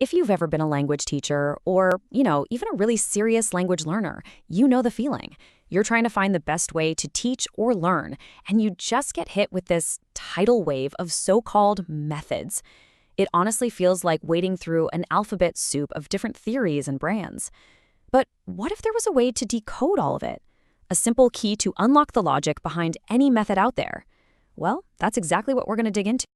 If you've ever been a language teacher or, even a really serious language learner, you know the feeling. You're trying to find the best way to teach or learn, and you just get hit with this tidal wave of so-called methods. It honestly feels like wading through an alphabet soup of different theories and brands. But what if there was a way to decode all of it? A simple key to unlock the logic behind any method out there? Well, that's exactly what we're going to dig into.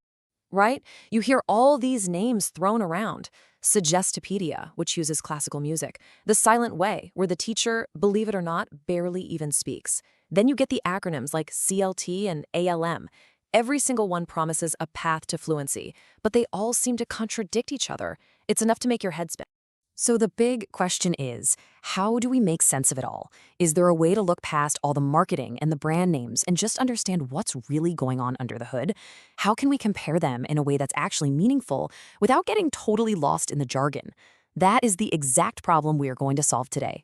Right? You hear all these names thrown around. Suggestopedia, which uses classical music. The Silent Way, where the teacher, believe it or not, barely even speaks. Then you get the acronyms like CLT and ALM. Every single one promises a path to fluency, but they all seem to contradict each other. It's enough to make your head spin. So the big question is, how do we make sense of it all? Is there a way to look past all the marketing and the brand names and just understand what's really going on under the hood? How can we compare them in a way that's actually meaningful without getting totally lost in the jargon? That is the exact problem we are going to solve today.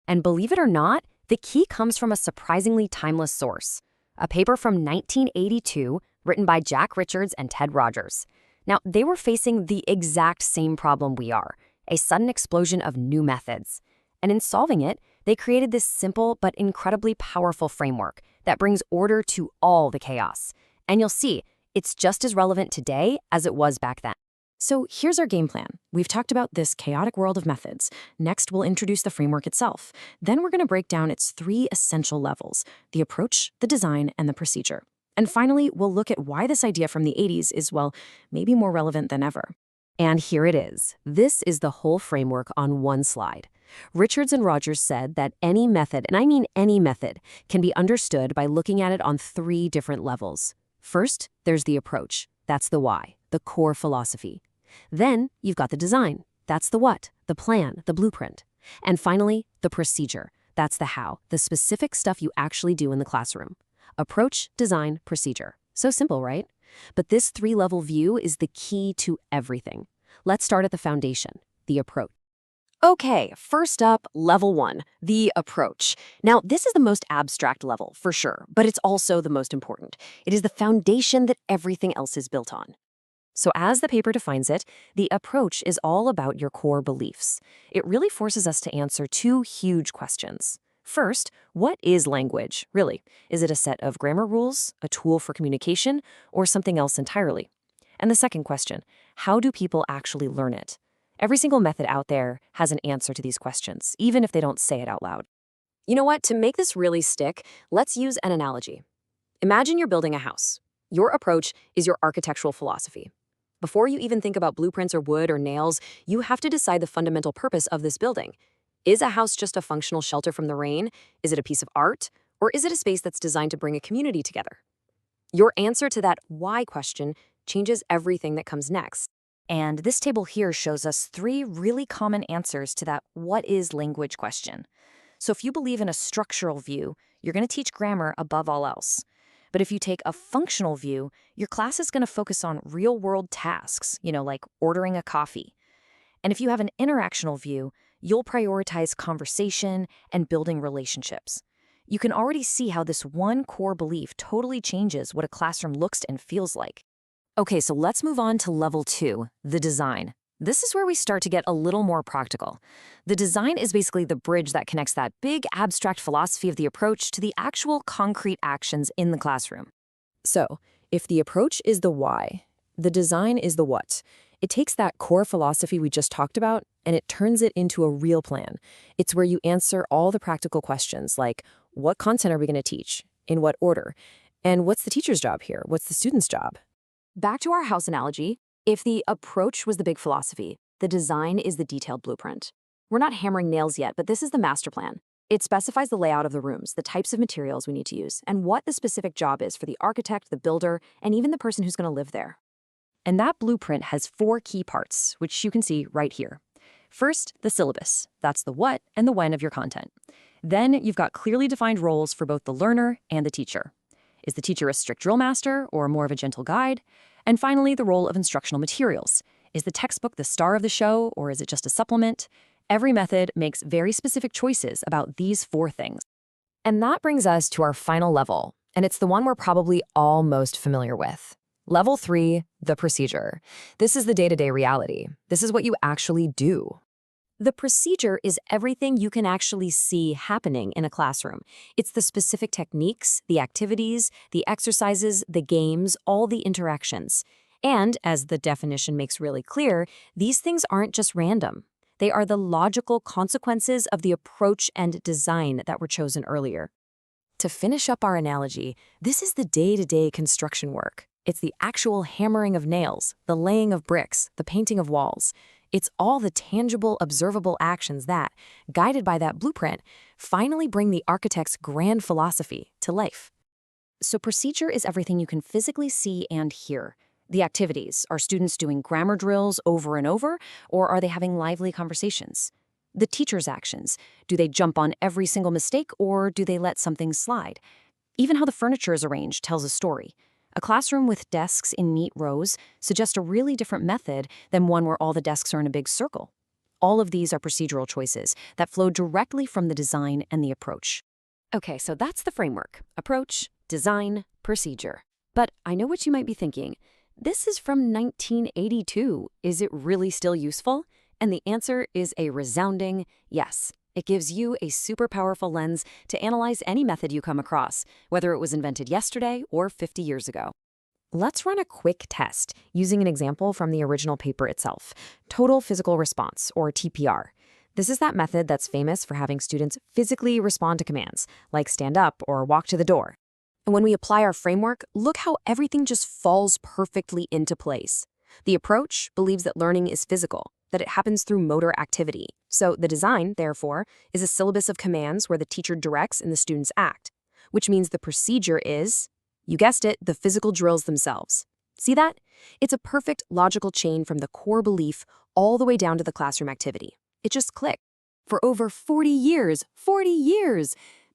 And believe it or not, the key comes from a surprisingly timeless source, a paper from 1982 written by Jack Richards and Ted Rogers. Now, they were facing the exact same problem we are, a sudden explosion of new methods. And in solving it, they created this simple but incredibly powerful framework that brings order to all the chaos. And you'll see, it's just as relevant today as it was back then. So here's our game plan. We've talked about this chaotic world of methods. Next, we'll introduce the framework itself. Then we're going to break down its three essential levels: the approach, the design, and the procedure. And finally, we'll look at why this idea from the 80s is, well, maybe more relevant than ever. And here it is. This is the whole framework on one slide. Richards and Rogers said that any method, and I mean any method, can be understood by looking at it on three different levels. First, there's the approach. That's the why, the core philosophy. Then you've got the design. That's the what, the plan, the blueprint. And finally, the procedure. That's the how, the specific stuff you actually do in the classroom. Approach, design, procedure. So simple, right? But this three-level view is the key to everything. Let's start at the foundation, the approach. Okay, first up, level 1, the approach. Now, this is the most abstract level, for sure, but it's also the most important. It is the foundation that everything else is built on. So as the paper defines it, the approach is all about your core beliefs. It really forces us to answer two huge questions. First, what is language, really? Is it a set of grammar rules, a tool for communication, or something else entirely? And the second question, how do people actually learn it? Every single method out there has an answer to these questions, even if they don't say it out loud. You know what? To make this really stick, let's use an analogy. Imagine you're building a house. Your approach is your architectural philosophy. Before you even think about blueprints or wood or nails, you have to decide the fundamental purpose of this building. Is a house just a functional shelter from the rain? Is it a piece of art? Or is it a space that's designed to bring a community together? Your answer to that why question changes everything that comes next. And this table here shows us three really common answers to that what is language question. So if you believe in a structural view, you're going to teach grammar above all else. But if you take a functional view, your class is going to focus on real-world tasks, like ordering a coffee. And if you have an interactional view, you'll prioritize conversation and building relationships. You can already see how this one core belief totally changes what a classroom looks and feels like. Okay, so let's move on to level 2, the design. This is where we start to get a little more practical. The design is basically the bridge that connects that big abstract philosophy of the approach to the actual concrete actions in the classroom. So, if the approach is the why, the design is the what. It takes that core philosophy we just talked about and it turns it into a real plan. It's where you answer all the practical questions like, what content are we going to teach? In what order? And what's the teacher's job here? What's the student's job? Back to our house analogy, if the approach was the big philosophy, the design is the detailed blueprint. We're not hammering nails yet, but this is the master plan. It specifies the layout of the rooms, the types of materials we need to use, and what the specific job is for the architect, the builder, and even the person who's going to live there. And that blueprint has 4 key parts, which you can see right here. First, the syllabus. That's the what and the when of your content. Then you've got clearly defined roles for both the learner and the teacher. Is the teacher a strict drill master or more of a gentle guide? And finally, the role of instructional materials. Is the textbook the star of the show or is it just a supplement? Every method makes very specific choices about these 4 things. And that brings us to our final level, and it's the one we're probably all most familiar with, Level 3, the procedure. This is the day-to-day reality. This is what you actually do. The procedure is everything you can actually see happening in a classroom. It's the specific techniques, the activities, the exercises, the games, all the interactions. And, as the definition makes really clear, these things aren't just random. They are the logical consequences of the approach and design that were chosen earlier. To finish up our analogy, this is the day-to-day construction work. It's the actual hammering of nails, the laying of bricks, the painting of walls. It's all the tangible, observable actions that, guided by that blueprint, finally bring the architect's grand philosophy to life. So procedure is everything you can physically see and hear. The activities, are students doing grammar drills over and over, or are they having lively conversations? The teacher's actions, do they jump on every single mistake, or do they let something slide? Even how the furniture is arranged tells a story. A classroom with desks in neat rows suggests a really different method than one where all the desks are in a big circle. All of these are procedural choices that flow directly from the design and the approach. Okay, so that's the framework: approach, design, procedure. But I know what you might be thinking. This is from 1982. Is it really still useful? And the answer is a resounding yes. It gives you a super powerful lens to analyze any method you come across, whether it was invented yesterday or 50 years ago. Let's run a quick test using an example from the original paper itself, total physical response, or TPR. This is that method that's famous for having students physically respond to commands, like stand up or walk to the door. And when we apply our framework, look how everything just falls perfectly into place. The approach believes that learning is physical, that it happens through motor activity. So the design, therefore, is a syllabus of commands where the teacher directs and the students act, which means the procedure is, you guessed it, the physical drills themselves. See that? It's a perfect logical chain from the core belief all the way down to the classroom activity. It just clicked. For over 40 years,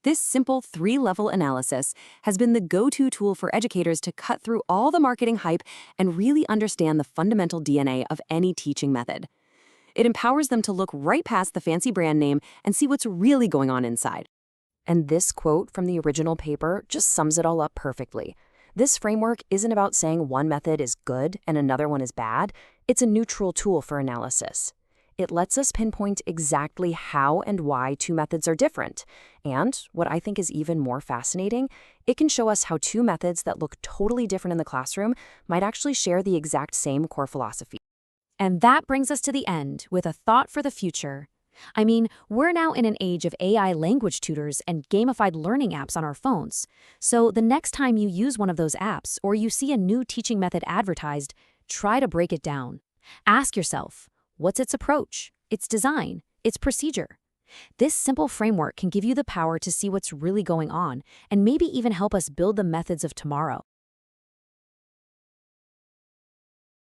this simple 3-level analysis has been the go-to tool for educators to cut through all the marketing hype and really understand the fundamental DNA of any teaching method. It empowers them to look right past the fancy brand name and see what's really going on inside. And this quote from the original paper just sums it all up perfectly. This framework isn't about saying one method is good and another one is bad. It's a neutral tool for analysis. It lets us pinpoint exactly how and why two methods are different. And, what I think is even more fascinating, it can show us how two methods that look totally different in the classroom might actually share the exact same core philosophy. And that brings us to the end with a thought for the future. I mean, we're now in an age of AI language tutors and gamified learning apps on our phones. So the next time you use one of those apps or you see a new teaching method advertised, try to break it down. Ask yourself, what's its approach, its design, its procedure? This simple framework can give you the power to see what's really going on and maybe even help us build the methods of tomorrow.